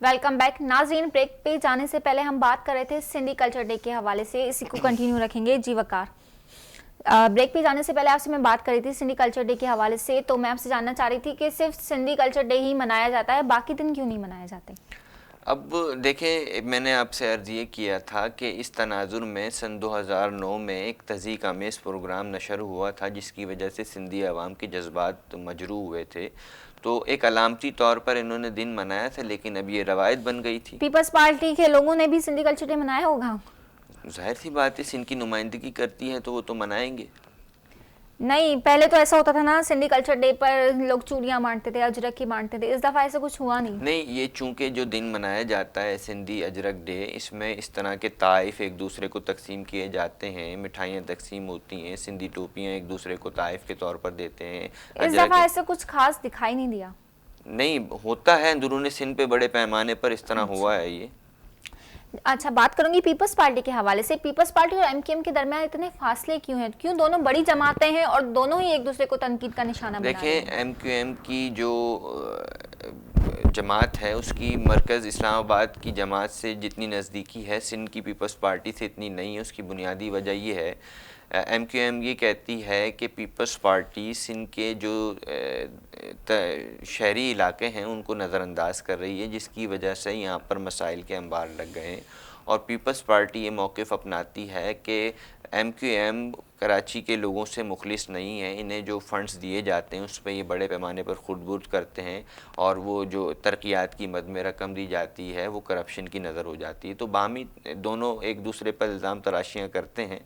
Welcome back नाज़रीन। Break पे जाने से पहले हम बात कर रहे थे सिंधी कल्चर डे के हवाले से, इसी को कंटिन्यू रखेंगे जी वकार। ब्रेक पे जाने से पहले आपसे मैं बात कर रही थी सिंधी कल्चर डे के हवाले से, तो मैं आपसे जानना चाह रही थी कि सिर्फ सिंधी कल्चर डे ही मनाया जाता है, बाकी दिन क्यों नहीं मनाए जाते? अब देखें, मैंने आपसे अर्ज़ ये किया था कि इस तनाजुर में सन 2009 में एक तहज़ीक आमेज़ प्रोग्राम नशर हुआ था जिसकी वजह से सिंधी अवाम के जज्बात मजरू हुए थे। तो एक अलामती तौर पर इन्होंने दिन मनाया था, लेकिन अब ये रवायत बन गई थी। पीपल्स पार्टी के लोगों ने भी सिंधी कल्चर डे मनाया होगा? ज़ाहिर सी बात है, सिंध की नुमाइंदगी करती है तो वो तो मनाएंगे। नहीं, पहले तो ऐसा होता था ना, सिंधी कल्चर डे पर लोग चूड़ियाँ बांटते थे, अजरक की बांटते थे। इस दफ़ा ऐसा कुछ हुआ नहीं। नहीं, ये चूंकि जो दिन मनाया जाता है सिंधी अजरक डे, इसमें इस तरह के ताइफ एक दूसरे को तकसीम किए जाते हैं, मिठाइयाँ तकसीम होती हैं, सिंधी टोपियाँ एक दूसरे को ताइफ के तौर पर देते हैं। इस अजरक दफ़ा ऐसा कुछ खास दिखाई नहीं दिया। नहीं होता है, अंदरूनी सिंध पे बड़े पैमाने पर इस तरह अच्छा हुआ है ये। अच्छा, बात करूंगी पीपल्स पार्टी के हवाले से। पीपल्स पार्टी और एमकेएम के दरमियान इतने फासले क्यों हैं? क्यों दोनों बड़ी जमातें हैं और दोनों ही एक दूसरे को तनकीद का निशाना बना रही देखें, हैं? एमक्यूएम की जो जमात है उसकी मरकज़ इस्लामाबाद की जमात से जितनी नज़दीकी है, सिंध की पीपल्स पार्टी से इतनी नहीं है। उसकी बुनियादी वजह ये है, एमक्यूएम ये कहती है कि पीपल्स पार्टी सिंध के जो शहरी इलाके हैं उनको नज़रअंदाज कर रही है, जिसकी वजह से यहाँ पर मसाइल के अंबार लग गए हैं। और पीपल्स पार्टी ये मौक़िफ़ अपनाती है कि एमक्यूएम कराची के लोगों से मुखलिस नहीं है, इन्हें जो फ़ंड्स दिए जाते हैं उस पर ये बड़े पैमाने पर खुर्द-बुर्द करते हैं, और वो जो तरक्यात की मद में रकम दी जाती है वो करप्शन की नज़र हो जाती है। तो बामी दोनों एक दूसरे पर इल्ज़ाम तराशियाँ करते हैं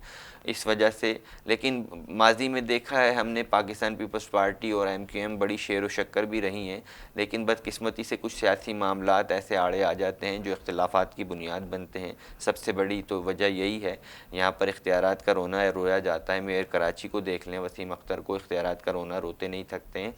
इस वजह से। लेकिन माजी में देखा है हमने, पाकिस्तान पीपल्स पार्टी और एमक्यूएम बड़ी शेर व शक्कर भी रही हैं, लेकिन बदकिस्मती से कुछ सियासी मामलात ऐसे आड़े आ जाते हैं जो इख्तिलाफ़ात की बुनियाद बनते हैं। सबसे बड़ी तो वजह यही है, यहाँ पर इख्तियारात का रोना रोया जाता है। मेयर कराची को देख लें, वसीम अख्तर को, इख्तियारात का रोना रोते नहीं थकते हैं,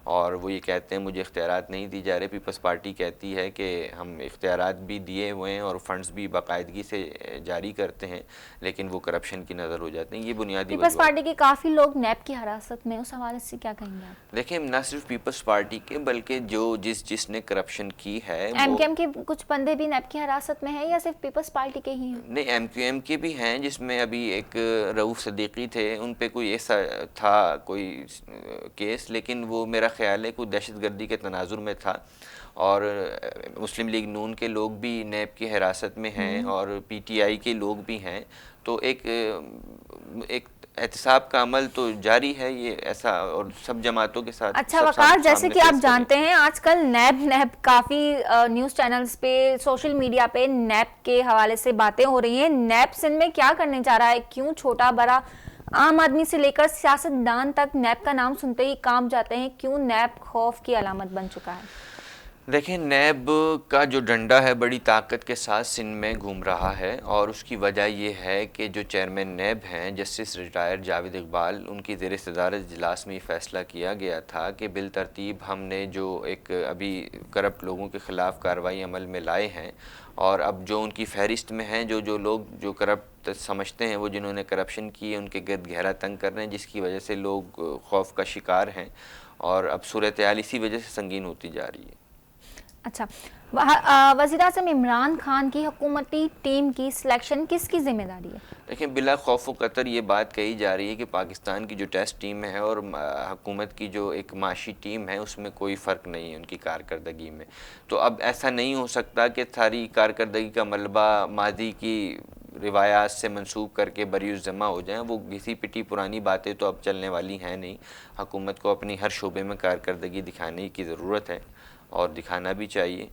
और वो ये कहते हैं मुझे इख्तियारात नहीं दी जा रहे। पीपल्स पार्टी कहती है कि हम इख्तियारात भी दिए हुए हैं और फंड्स भी बाकायदगी से जारी करते हैं, लेकिन वो करप्शन की नज़र हो जाते हैं। ये बुनियादी पीपल्स वजूहत। पार्टी के काफी लोग नैब की हिरासत में, उस हवाले से क्या कहेंगे आप? देखिए, न सिर्फ पीपल्स पार्टी के बल्कि जो जिसने करप्शन की है वो, एमकेएम के कुछ बंदे भी नैब की हिरासत में हैं या सिर्फ पीपल्स पार्टी के ही हैं? नहीं, एमक्यूएम के भी हैं, जिसमें अभी एक रऊफ़ सदीकी थे, उन पे कोई ऐसा था कोई केस, लेकिन वो मेरा ख़्याल है कोई दहशतगर्दी के तनाजुर में था। और मुस्लिम लीग नून के लोग भी नैब की हिरासत में हैं और पीटीआई के लोग भी हैं। तो एक एहतसाब का अमल तो जारी है ये ऐसा, और सब जमातों के साथ अच्छा सब वकार, जैसे सामने कि आप पेश करें। जानते हैं आजकल नैब नैब काफ़ी न्यूज़ चैनल्स पे, सोशल मीडिया पे नैब के हवाले से बातें हो रही हैं। नैब सिंध में क्या करने जा रहा है? क्यों छोटा बड़ा आम आदमी से लेकर सियासतदान तक नैब का नाम सुनते ही कांप जाते हैं? क्यों नैब खौफ की अलामत बन चुका है? देखिए, नैब का जो डंडा है बड़ी ताकत के साथ सिंध में घूम रहा है, और उसकी वजह यह है कि जो चेयरमैन नैब हैं जस्टिस रिटायर्ड जावेद इकबाल, उनकी ज़ेर सदारत इजलास में ये फ़ैसला किया गया था कि बिल तरतीब हमने जो एक अभी करप्ट लोगों के ख़िलाफ़ कार्रवाई अमल में लाए हैं, और अब जो उनकी फहरिस्त में हैं जो जो लोग जो करप्ट समझते हैं, वो जिन्होंने करप्शन की है उनके गिरद गहरा तंग कर रहे हैं, जिसकी वजह से लोग खौफ का शिकार हैं, और अब सूरत हाल इसी वजह से संगीन होती जा रही है। अच्छा, वज़ीर-ए-आज़म इमरान खान की हुकूमती टीम की सिलेक्शन किसकी जिम्मेदारी है? देखिए, बिला खौफ व कतर ये बात कही जा रही है कि पाकिस्तान की जो टेस्ट टीम है और हुकूमत की जो एक माशी टीम है उसमें कोई फ़र्क नहीं है उनकी कारकर्दगी में। तो अब ऐसा नहीं हो सकता कि सारी कारकर्दगी का मलबा माजी की रिवायात से मंसूब करके बरियुस जमा हो जाएं। वो घिसी पिटी पुरानी बातें तो अब चलने वाली हैं नहीं। हुकूमत को अपनी हर शोबे में कारकर्दगी दिखाने की ज़रूरत है, और दिखाना भी चाहिए।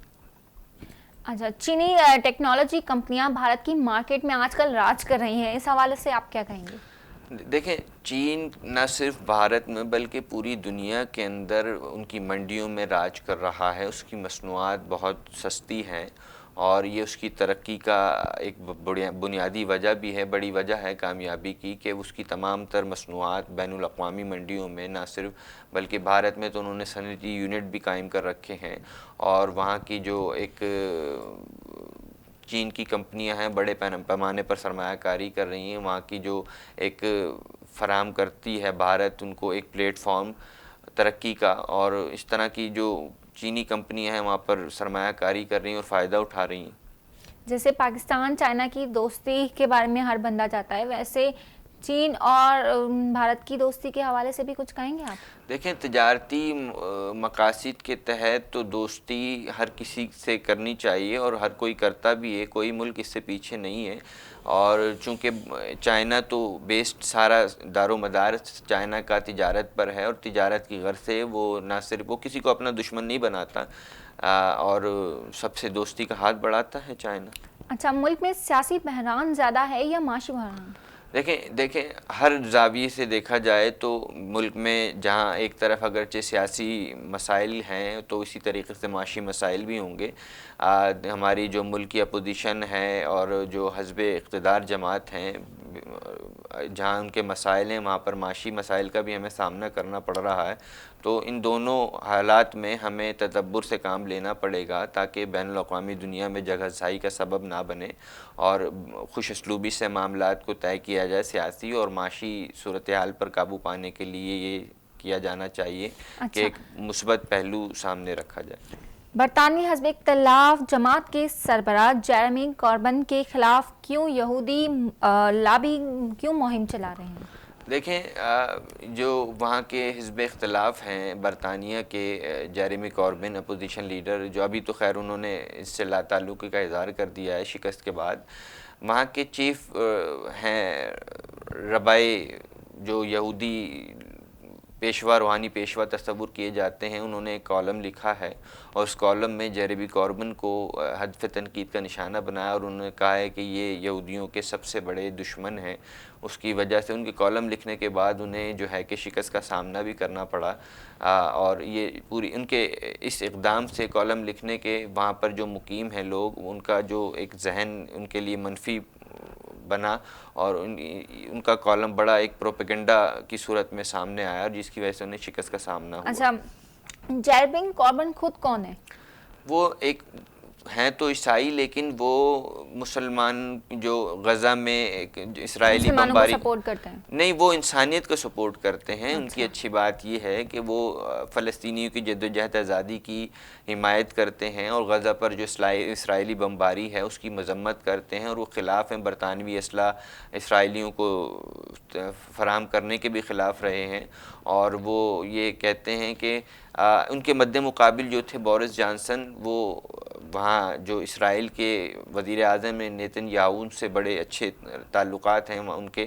अच्छा, चीनी टेक्नोलॉजी कंपनियां भारत की मार्केट में आजकल राज कर रही हैं, इस हवाले से आप क्या कहेंगे? देखें, चीन न सिर्फ भारत में बल्कि पूरी दुनिया के अंदर उनकी मंडियों में राज कर रहा है। उसकी मसनूआत बहुत सस्ती हैं, और ये उसकी तरक्की का एक बुनियादी वजह भी है, बड़ी वजह है कामयाबी की, कि उसकी तमाम तर मसनूआत बैनुल अक़वामी मंडियों में न सिर्फ बल्कि भारत में तो उन्होंने सनती यूनिट भी कायम कर रखे हैं, और वहाँ की जो एक चीन की कंपनियां हैं बड़े पैमाने पर सरमायाकारी कर रही हैं। वहाँ की जो एक फराम करती है भारत उनको एक प्लेटफॉर्म तरक्की का, और इस तरह की जो चीनी कंपनियां हैं वहाँ पर सरमायाकारी कर रही हैं और फ़ायदा उठा रही हैं। जैसे पाकिस्तान चाइना की दोस्ती के बारे में हर बंदा चाहता है, वैसे चीन और भारत की दोस्ती के हवाले से भी कुछ कहेंगे आप? देखें, तजारती मकासद के तहत तो दोस्ती हर किसी से करनी चाहिए और हर कोई करता भी है, कोई मुल्क इससे पीछे नहीं है। और चूंकि चाइना तो बेस्ड सारा दारोमदार चाइना का तिजारत पर है, और तिजारत की गर्ज से वो ना सिर्फ वो किसी को अपना दुश्मन नहीं बनाता और सबसे दोस्ती का हाथ बढ़ाता है चाइना। अच्छा, मुल्क में सियासी बहरान ज़्यादा है या माशी बहरान? देखें हर जाविये से देखा जाए तो मुल्क में जहाँ एक तरफ अगरचे सियासी मसाइल हैं तो इसी तरीके से माशी मसाइल भी होंगे। हमारी जो मुल्क की अपोजिशन है और जो हज़्ब इक़्तिदार जमात हैं, जहाँ उनके मसाइल हैं वहाँ पर माशी मसाइल का भी हमें सामना करना पड़ रहा है। तो इन दोनों हालात में हमें तदब्बुर से काम लेना पड़ेगा ताकि बैनुल-अक़वामी दुनिया में जगहज़ाही का सबब ना बने और खुश उसलूबी से मामलात को तय किया जाए। सियासी और माशी सूरत हाल पर काबू पाने के लिए ये किया जाना चाहिए कि एक मुस्बत पहलू सामने रखा जाए। बरतानी हज़्ब इख्तिलाफ जमात के सरबराह जेरेमी कॉर्बन के खिलाफ क्यों यहूदी लाबी क्यों मुहिम चला रहे हैं? देखें, जो वहाँ के हिज़्ब इख्तिलाफ़ हैं बरतानिया के, जेरेमी कॉर्बिन अपोजिशन लीडर, जो अभी तो खैर उन्होंने इससे लाताल्लुक़ी का इज़हार कर दिया है शिकस्त के बाद, वहाँ के चीफ हैं रबाई, जो यहूदी पेशवा, रूहानी पेशवा तस्वुर किए जाते हैं। उन्होंने एक कॉलम लिखा है और उस कॉलम में जेरेमी कॉर्बिन को हदफ तनकीद का निशाना बनाया और उन्होंने कहा है कि ये यहूदियों के सबसे बड़े दुश्मन हैं। उसकी वजह से उनके कॉलम लिखने के बाद उन्हें जो है कि शिकस्त का सामना भी करना पड़ा और ये पूरी उनके इस इक़दाम से, कॉलम लिखने के, वहाँ पर जो मुकीम हैं लोग, उनका जो एक जहन उनके लिए मनफी बना और उनका कॉलम बड़ा एक प्रोपेगेंडा की सूरत में सामने आया और जिसकी वजह से उन्हें शिकस्त का सामना हुआ। अच्छा, जेरेमी कॉर्बिन खुद कौन है? वो एक हैं तो ईसाई, लेकिन वो मुसलमान जो गज़ा में इसराइली बमबारी सपोर्ट करते हैं। नहीं, वो इंसानियत को सपोर्ट करते हैं। अच्छा। उनकी अच्छी बात ये है कि वो फ़लस्तीनियों की जद्दोजहद आज़ादी की हिमायत करते हैं और गज़ा पर जो इसराइली बमबारी है उसकी मजम्मत करते हैं और वो ख़िलाफ़ हैं। बरतानवी असला इसराइलियों को फ़राहम करने के भी ख़िलाफ़ रहे हैं और वो ये कहते हैं कि उनके मद्दे मुकाबिल जो थे बोरिस जॉनसन, वो वहाँ जो इसराइल के वज़ीर आज़म नेतन्याहू से बड़े अच्छे ताल्लुकात हैं उनके,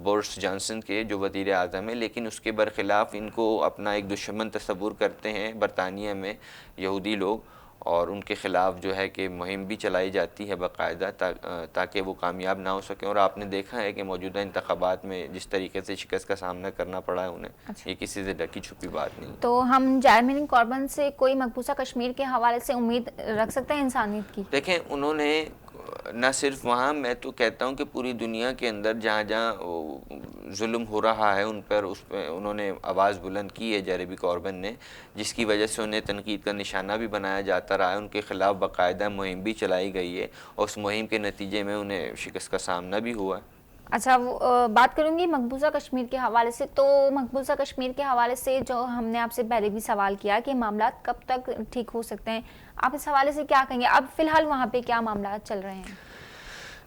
बोरिस जॉनसन के जो वज़ीर आज़म है, लेकिन उसके बरख़िलाफ़ इनको अपना एक दुश्मन तस्वुर करते हैं बरतानिया में यहूदी लोग और उनके ख़िलाफ़ जो है कि मुहिम भी चलाई जाती है बाकायदा ताकि वो कामयाब ना हो सकें। और आपने देखा है कि मौजूदा इंतख़ाबात में जिस तरीके से शिकस्त का सामना करना पड़ा है उन्हें। अच्छा। ये किसी से ढकी छुपी बात नहीं। तो हम जेरेमी कॉर्बिन से कोई मकबूजा कश्मीर के हवाले से उम्मीद रख सकते हैं इंसानियत की? देखें, उन्होंने न सिर्फ वहाँ, मैं तो कहता हूँ कि पूरी दुनिया के अंदर जहाँ जहाँ जुल्म हो रहा है उन पर, उस पर उन्होंने आवाज़ बुलंद की है जेरेमी कॉर्बिन ने, जिसकी वजह से उन्हें तनकीद का निशाना भी बनाया जाता रहा है। उनके ख़िलाफ़ बाकायदा मुहिम भी चलाई गई है और उस मुहिम के नतीजे में उन्हें शिकस्त का सामना भी हुआ। अच्छा, बात करूंगी मकबूजा कश्मीर के हवाले से। तो मकबूजा कश्मीर के हवाले से जो हमने आपसे पहले भी सवाल किया कि मामला कब तक ठीक हो सकते हैं, आप इस हवाले से क्या कहेंगे? अब फ़िलहाल वहाँ पे क्या मामला चल रहे हैं?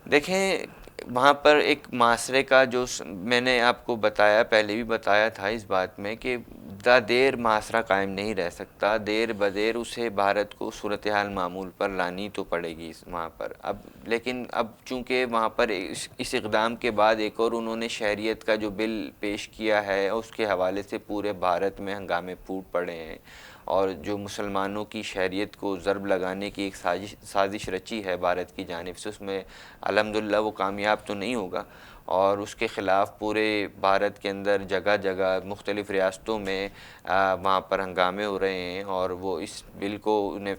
देखें, वहाँ पर एक मासरे का जो मैंने आपको बताया, पहले भी बताया था इस बात में कि देर मासरा कायम नहीं रह सकता। देर बदेर उसे भारत को सूरत हाल मामूल पर लानी तो पड़ेगी वहाँ पर। अब लेकिन अब चूँकि वहाँ पर इस इक़दाम के बाद एक और उन्होंने शहरियत का जो बिल पेश किया है उसके हवाले से पूरे भारत में हंगामे फूट पड़े हैं और जो मुसलमानों की शहरियत को ज़रब लगाने की एक साजिश रची है भारत की जानिब से, उसमें अल्हम्दुलिल्लाह वो कामयाब तो नहीं होगा और उसके ख़िलाफ़ पूरे भारत के अंदर जगह जगह मुख्तलिफ़ रियासतों में वहाँ पर हंगामे हो रहे हैं और वो इस बिल को उन्हें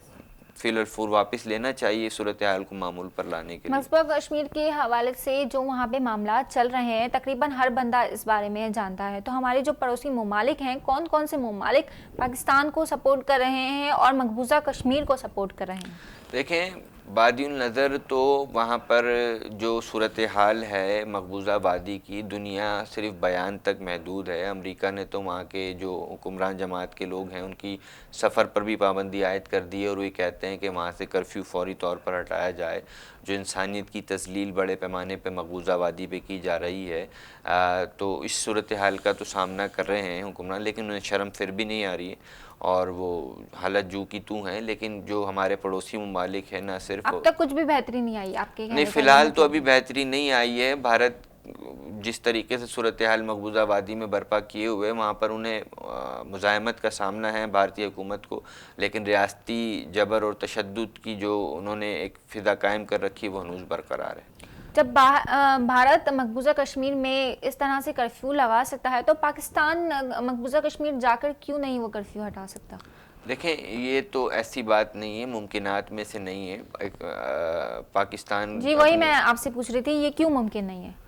फिलहाल वापस लेना चाहिए सूरत हाल को मामूल पर लाने के लिए। मकबूजा कश्मीर के हवाले से जो वहाँ पे मामला चल रहे हैं, तकरीबन हर बंदा इस बारे में जानता है। तो हमारे जो पड़ोसी ममालिक हैं, कौन कौन से ममालिक पाकिस्तान को सपोर्ट कर रहे हैं और मकबूजा कश्मीर को सपोर्ट कर रहे हैं? देखें, बादिउल नज़र तो वहाँ पर जो सूरत हाल है मकबूजा वादी की, दुनिया सिर्फ बयान तक महदूद है। अमेरिका ने तो वहाँ के जो हुक्मरान जमात के लोग हैं उनकी सफ़र पर भी पाबंदी आयद कर दी है और वे कहते हैं कि वहाँ से कर्फ्यू फौरी तौर पर हटाया जाए। जो इंसानियत की तज़लील बड़े पैमाने पर मकबूजा वादी पे की जा रही है, तो इस सूरत हाल का तो सामना कर रहे हैं हुक्मरान, लेकिन उन्हें शर्म फिर भी नहीं आ रही है और वो हालत जू की तू हैं। लेकिन जो हमारे पड़ोसी ममालिक हैं, ना सिर्फ अब तक कुछ भी बेहतरी नहीं आई आपके नहीं, कहने का ये फ़िलहाल तो मतलब अभी है? बेहतरी नहीं आई है। भारत जिस तरीके से सूरत हाल मकबूजा वादी में बर्पा किए हुए, वहाँ पर उन्हें मुज़ाहमत का सामना है भारतीय हुकूमत को, लेकिन रियासती जबर और तशद्दुद की जो उन्होंने एक फ़िज़ा कायम कर रखी है वो हनूज़ बरकरार है। जब भारत मकबूजा कश्मीर में इस तरह से कर्फ्यू लगा सकता है तो पाकिस्तान मकबूजा कश्मीर जाकर क्यों नहीं वो कर्फ्यू हटा सकता? देखें, ये तो ऐसी बात नहीं है, मुमकिनात में से नहीं है। एक पाकिस्तान जी वही मैं आपसे पूछ रही थी, ये क्यों मुमकिन नहीं है?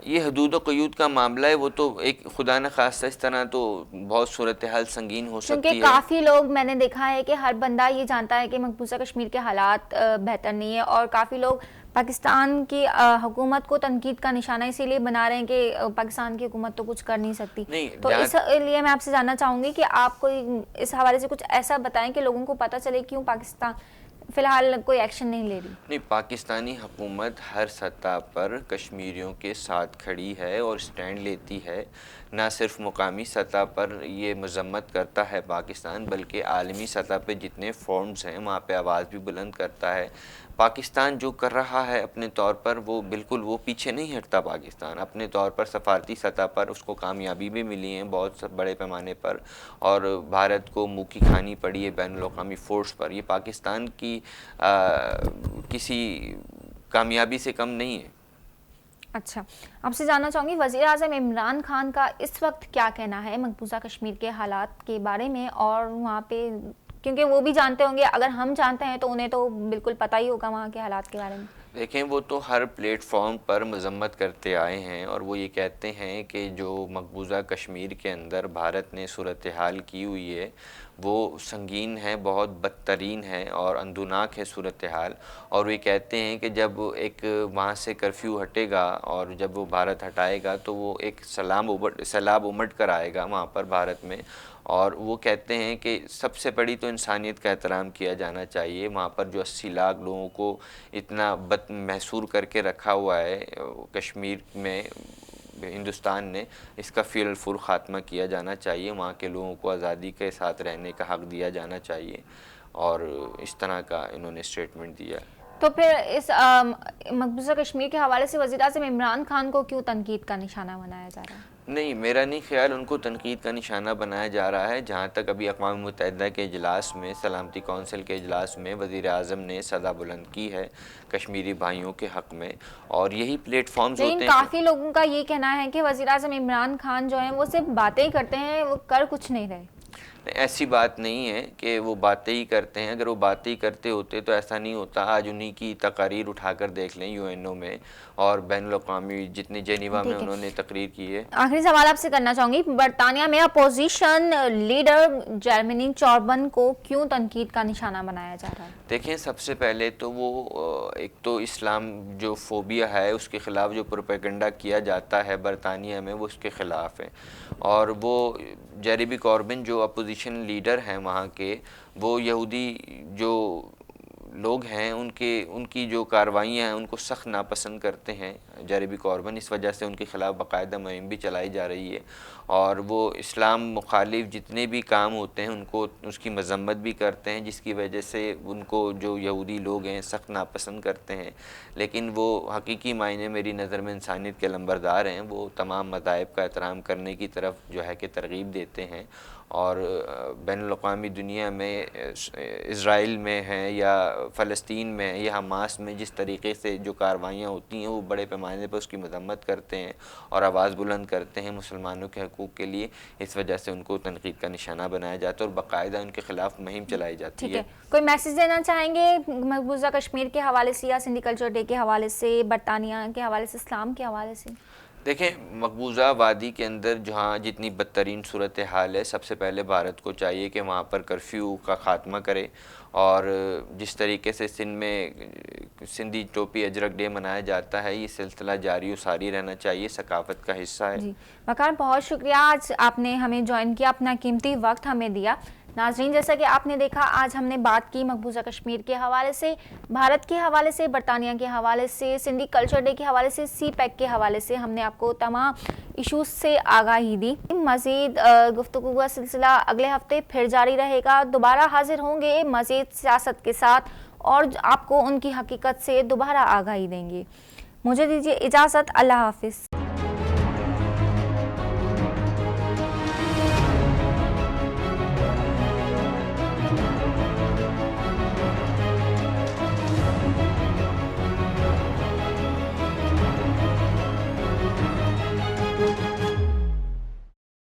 ये हदूद क़यूद का मामला है, वो तो एक खुदा न खास्ता इस तरह तो बहुत सूरत हाल संगीन हो सकती क्योंकि है। काफ़ी लोग मैंने देखा है कि हर बंदा ये जानता है कि मकबूजा कश्मीर के हालात बेहतर नहीं है और काफ़ी लोग पाकिस्तान की हुकूमत को तनकीद का निशाना इसीलिए बना रहे हैं कि पाकिस्तान की हुकूमत तो कुछ कर नहीं सकती। नहीं, तो इसलिए मैं आपसे जानना चाहूँगी कि आप कोई इस हवाले से कुछ ऐसा बताएं कि लोगों को पता चले क्यों पाकिस्तान फ़िलहाल कोई एक्शन नहीं ले रही। नहीं, पाकिस्तानी हुकूमत हर सतह पर कश्मीरियों के साथ खड़ी है और स्टैंड लेती है। ना सिर्फ मुकामी सतह पर ये मजम्मत करता है पाकिस्तान, बल्कि आलमी सतह पे जितने फोरम्स हैं वहाँ पे आवाज़ भी बुलंद करता है। पाकिस्तान जो कर रहा है अपने तौर पर वो बिल्कुल वो पीछे नहीं हटता। पाकिस्तान अपने तौर पर सफारती सतह पर उसको कामयाबी भी मिली है बहुत बड़े पैमाने पर, और भारत को मुँह की खानी पड़ी है बैनुल-अक़वामी फ़ोर्स पर। ये पाकिस्तान की किसी कामयाबी से कम नहीं है। अच्छा, आपसे जानना चाहूँगी वज़ीर आज़म इमरान खान का इस वक्त क्या कहना है मकबूजा कश्मीर के हालात के बारे में, और वहाँ पे क्योंकि वो भी जानते होंगे, अगर हम जानते हैं तो उन्हें तो बिल्कुल पता ही होगा वहाँ के हालात के बारे में। देखें, वो तो हर प्लेटफॉर्म पर मजम्मत करते आए हैं और वो ये कहते हैं कि जो मकबूजा कश्मीर के अंदर भारत ने सूरत हाल की हुई है वो संगीन है, बहुत बदतरीन है और अंदुनाक है सूरत हाल। और वे कहते हैं कि जब एक वहाँ से कर्फ्यू हटेगा और जब वो भारत हटाएगा तो वो एक सैलाब उमड़ कर आएगा वहाँ पर भारत में। और वो कहते हैं कि सबसे बड़ी तो इंसानियत का एहतराम किया जाना चाहिए। वहाँ पर जो 80 लाख लोगों को इतना बद महसूर करके रखा हुआ है कश्मीर में हिंदुस्तान ने, इसका फ़िलफुल ख़ात्मा किया जाना चाहिए। वहाँ के लोगों को आज़ादी के साथ रहने का हक़ दिया जाना चाहिए और इस तरह का इन्होंने स्टेटमेंट दिया। तो फिर इस मकबूजा कश्मीर के हवाले से वज़ीर आज़म इमरान खान को क्यों तनकीद का निशाना बनाया जा रहा है? नहीं, मेरा नहीं ख्याल उनको तनकीद का निशाना बनाया जा रहा है। जहाँ तक अभी अक़वाम मुत्तहिदा के इजलास में, सलामती कौंसिल के इजलास में वज़ीर आज़म ने सदा बुलंद की है कश्मीरी भाइयों के हक़ में, और यही प्लेटफॉर्म्स होते हैं। लेकिन काफ़ी लोगों का ये कहना है कि वज़ीर आज़म इमरान खान जो हैं वो सिर्फ बातें ही करते हैं, वो कर कुछ नहीं रहे। ऐसी बात नहीं है कि वो बातें ही करते हैं। अगर वो बातें ही करते होते तो ऐसा नहीं होता। आज उन्हीं की तकारीर उठाकर देख लें यूएनओ में और बैनुल-अक़वामी जितने जेनीवा में उन्होंने तकरीर की है। आखिरी सवाल आपसे करना चाहूँगी, बरतानिया में अपोजिशन लीडर जेरेमी कॉर्बिन को क्यों तनकीद का निशाना बनाया जा रहा है? देखें, सबसे पहले तो वो एक तो इस्लाम जो फोबिया है उसके ख़िलाफ़ जो प्रोपेगेंडा किया जाता है बरतानिया में वो उसके ख़िलाफ़ है। और वो जेरेमी कॉर्बिन जो अपोजिशन लीडर हैं वहाँ के, वो यहूदी जो लोग हैं उनकी जो कार्रवाइयाँ हैं उनको सख्त नापसंद करते हैं जेरेमी कॉर्बिन। इस वजह से उनके ख़िलाफ़ बाकायदा मुहिम भी चलाई जा रही है और वो इस्लाम मुखालिफ जितने भी काम होते हैं उनको उसकी मजम्मत भी करते हैं, जिसकी वजह से उनको जो यहूदी लोग हैं सख्त नापसंद करते हैं। लेकिन वो हकीकी मायने मेरी नज़र में इंसानियत के लंबरदार हैं। वो तमाम मज़ाहिब का एहतराम करने की तरफ जो है कि तरग़ीब देते हैं और बैनुल-अक़वामी दुनिया में इज़राइल में है या फ़लस्तीन में है या हमास में जिस तरीके से जो कार्रवाइयाँ होती हैं वो बड़े पैमाने पर उसकी मज़म्मत करते हैं और आवाज़ बुलंद करते हैं मुसलमानों के हकूक़ के लिए। इस वजह से उनको तनक़ीद का निशाना बनाया जाता है और बाकायदा उनके ख़िलाफ़ मुहिम चलाई जाती है। कोई मैसेज देना चाहेंगे मकबूजा कश्मीर के हवाले से या सिंधी कल्चर डे के हवाले से, बरतानिया के हवाले से, इस्लाम के हवाले से? देखें, मकबूजा वादी के अंदर जहाँ जितनी बदतरीन सूरत हाल है, सबसे पहले भारत को चाहिए कि वहाँ पर कर्फ्यू का ख़ात्मा करे, और जिस तरीके से सिंध में सिंधी टोपी अजरक डे मनाया जाता है, ये सिलसिला जारी और सारी रहना चाहिए, सकाफत का हिस्सा है। जी वकार, बहुत शुक्रिया, आज आपने हमें ज्वाइन किया, अपना कीमती वक्त हमें दिया। नाजरीन, जैसा कि आपने देखा, आज हमने बात की मकबूजा कश्मीर के हवाले से, भारत के हवाले से, बरतानिया के हवाले से, सिंधी कल्चर डे के हवाले से, सी पैक के हवाले से हमने आपको तमाम इश्यूज से आगाही दी। मज़ीद गुफ्तगू का सिलसिला अगले हफ्ते फिर जारी रहेगा। दोबारा हाजिर होंगे मज़ीद सियासत के साथ और आपको उनकी हकीकत से दोबारा आगाही देंगे। मुझे दीजिए इजाज़त। अल्लाह हाफिज़।